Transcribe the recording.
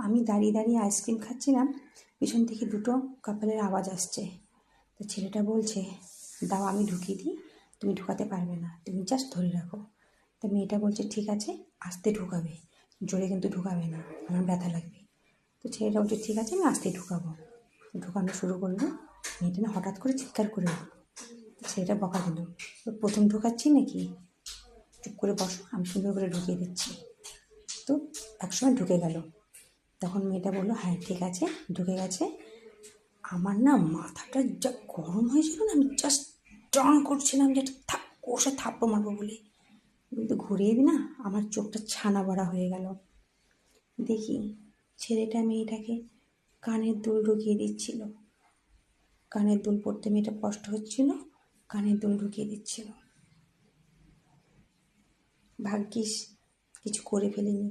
আমি দাঁড়িয়ে দাঁড়িয়ে আইসক্রিম খাচ্ছিলাম, পিছন থেকে দুটো কাপলের আওয়াজ আসছে। তো ছেলেটা বলছে, দাও আমি ঢুকিয়ে দিই, তুমি ঢুকাতে পারবে না, তুমি জাস্ট ধরে রাখো। তো মেয়েটা বলছে ঠিক আছে, আস্তে ঢুকাবে, জোরে কিন্তু ঢুকাবে না, আমার ব্যথা লাগবে। তো ছেলেটা বলছে ঠিক আছে, আমি আস্তেই ঢুকাবো। ঢুকানো শুরু করলো, মেয়েটা না হঠাৎ করে চিৎকার করে উঠলো। ছেলেটা বকা দিল, প্রথম ঢুকাচ্ছি নাকি, চুপ করে বসো, আমি সুন্দর করে ঢুকিয়ে দিচ্ছি। তো একসময় ঢুকে গেল। তখন মেয়েটা বললো হ্যাঁ ঠিক আছে, ঢুকে গেছে। আমার না মাথাটা যা গরম হয়েছিল না, আমি জাস্ট ট্রান করছিলাম যে কষে থাপ্পড় মারবো বলে, কিন্তু ঘুরিয়ে দিই না, আমার চোখটা ছানা বড়া হয়ে গেল। দেখি ছেলেটা মেয়েটাকে কানের দুল ঢুকিয়ে দিচ্ছিল, কানের দুল পরতে মেয়েটা কষ্ট হচ্ছিল, কানের দুল ঢুকিয়ে দিচ্ছিল। ভাগ্যিস কিছু করে ফেলিনি।